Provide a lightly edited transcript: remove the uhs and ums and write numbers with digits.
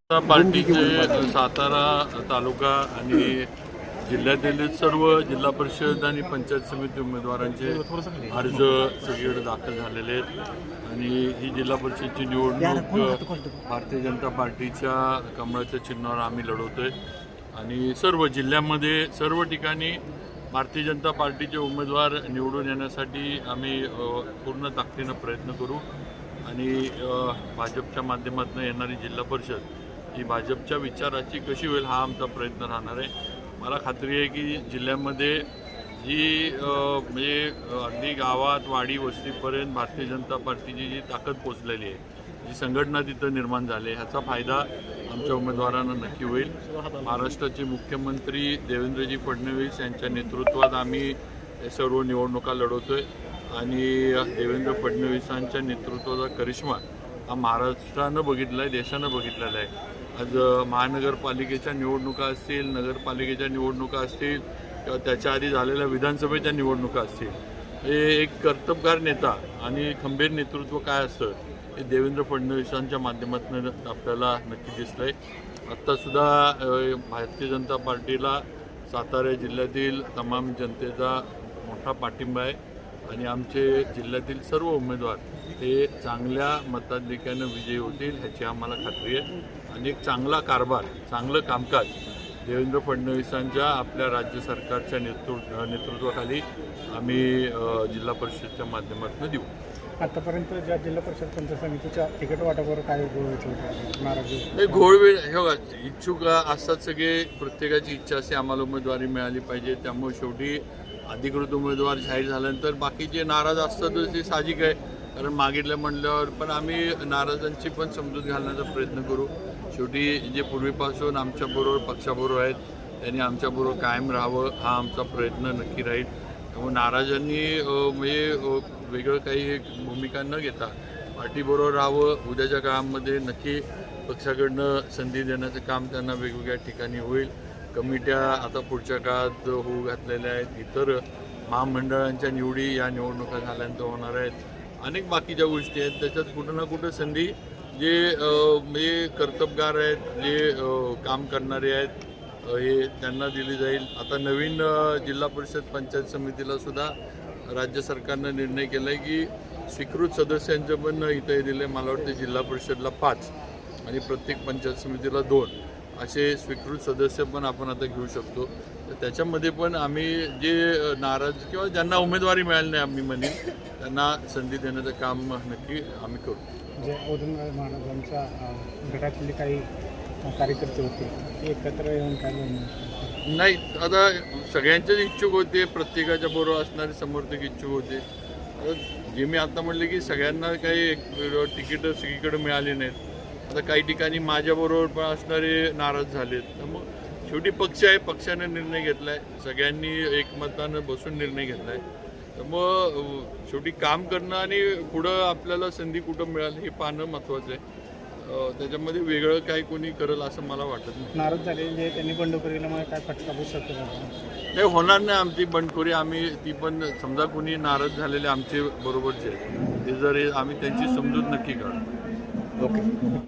पार्टीचे सातारा तालुका आणि जिल्ह्यातील सर्व जिल्हा परिषद आणि पंचायत समिती उमेदवारांचे अर्ज सगळीकडे दाखल झालेले आहेत आणि ही जिल्हा परिषदची निवडणूक भारतीय जनता पार्टीच्या कमळाच्या चिन्हावर आम्ही लढवतोय आणि सर्व जिल्ह्यामध्ये सर्व ठिकाणी भारतीय जनता पार्टीचे उमेदवार निवडून येण्यासाठी आम्ही पूर्ण ताकदीनं प्रयत्न करू आणि भाजपच्या माध्यमातून येणारी जिल्हा परिषद ही भाजपच्या विचाराची कशी होईल हा आमचा प्रयत्न राहणार आहे। मला खात्री आहे की जिल्ह्यामध्ये जी म्हणजे अगदी गावात वाडी वस्तीपर्यंत भारतीय जनता पार्टीची जी ताकद पोचलेली आहे, जी संघटना तिथं निर्माण झाली आहे, ह्याचा फायदा आमच्या उमेदवारांना नक्की होईल। महाराष्ट्राचे मुख्यमंत्री देवेंद्रजी फडणवीस यांच्या नेतृत्वात आम्ही सर्व निवडणुका लढवतोय आणि देवेंद्र फडणवीसांच्या नेतृत्वाचा करिश्मा हा महाराष्ट्रानं बघितला आहे, देशानं बघितलेला आहे। आज महानगरपालिकेच्या निवडणुका असतील, नगरपालिकेच्या निवडणुका असतील किंवा त्याच्या आधी झालेल्या विधानसभेच्या निवडणुका असतील, हे एक कर्तबगार नेता आणि खंबीर नेतृत्व काय असतं हे देवेंद्र फडणवीसांच्या माध्यमातून आपल्याला नक्की दिसलं आहे। आत्तासुद्धा भारतीय जनता पार्टीला सातारा जिल्ह्यातील तमाम जनतेचा मोठा पाठिंबा आहे आणि आमचे जिल्ह्यातील सर्व उमेदवार हे चांगल्या मताधिक्यानं विजयी होतील ह्याची आम्हाला खात्री आहे आणि एक चांगला कारभार, चांगलं कामकाज देवेंद्र फडणवीसांच्या आपल्या राज्य सरकारच्या नेतृत्वाखाली आम्ही जिल्हा परिषदच्या माध्यमातून देऊ। आतापर्यंत ज्या जिल्हा परिषद पंचायत समितीच्या तिकीट वाटपावर काय नाराजी घोळवेळ हे बघा, इच्छुक असतात सगळे, प्रत्येकाची इच्छा असते आम्हाला उमेदवारी मिळाली पाहिजे, त्यामुळे शेवटी अधिकृत उमेदवार जाहीर झाल्यानंतर बाकीचे नाराज असतातच, ते साहजिक आहे, कारण मागितलं म्हणल्यावर। पण आम्ही नाराजांची पण समजूत घालण्याचा प्रयत्न करू। शेवटी जे पूर्वीपासून आमच्याबरोबर पक्षाबरोबर आहेत त्यांनी आमच्याबरोबर कायम राहावं हा आमचा प्रयत्न नक्की राहील। त्यामुळे नाराजांनी म्हणजे वेगळं काही भूमिका न घेता पार्टीबरोबर राहावं। उद्याच्या काळामध्ये नक्की पक्षाकडनं संधी देण्याचं काम त्यांना वेगवेगळ्या ठिकाणी होईल। कमिट्या आता पुढच्या काळात होऊ घातलेल्या आहेत, इतर महामंडळांच्या निवडी या निवडणुका झाल्यानंतर होणार आहेत, अनेक बाकीच्या गोष्टी आहेत, त्याच्यात कुठं ना कुठं संधी जे म्हणजे कर्तबगार आहेत, जे काम करणारे आहेत हे त्यांना दिली जाईल। आता नवीन जिल्हा परिषद पंचायत समितीला सुद्धा राज्य सरकारनं निर्णय केला आहे की स्वीकृत सदस्यांचं पण इथं दिलं आहे, मला वाटतं जिल्हा परिषदला 5 आणि प्रत्येक पंचायत समितीला 2 असे स्वीकृत सदस्य पण आपण आता घेऊ शकतो। तर त्याच्यामध्ये पण आम्ही जे नाराज किंवा ज्यांना उमेदवारी मिळाली नाही आम्ही म्हणेन त्यांना संधी देण्याचं काम नक्की आम्ही करू। जे औदुंबराज महाराजांच्या गटातले काही कार्यकर्ते होते ते एकत्र येऊन काय नाही, आता सगळ्यांचेच इच्छुक होते, प्रत्येकाच्या बरोबर असणारे समर्थक इच्छुक होते। आता जे मी आता म्हणले की सगळ्यांना काही तिकीटं सगळीकडे मिळाली नाहीत, आता काही ठिकाणी माझ्याबरोबर पण असणारे नाराज झालेत। त्यामुळे शेवटी पक्ष आहे, पक्षाने निर्णय घेतला आहे, सगळ्यांनी एकमतानं बसून निर्णय घेतला आहे। त्यामुळं शेवटी काम करणं आणि पुढं आपल्याला संधी कुठं मिळाली हे पाहणं महत्त्वाचं आहे। त्याच्यामध्ये वेगळं काही कोणी करेल असं मला वाटत नाही। नाराज झालेले त्यांनी बंडखोरीला काय फटका बसू शकतो नाही, होणार नाही आमची बंडखोरी। आम्ही ती पण समजा कोणी नाराज झालेले आमचे बरोबरचे आहेत ते जर आम्ही त्यांची समजूत नक्की काढू। ओके।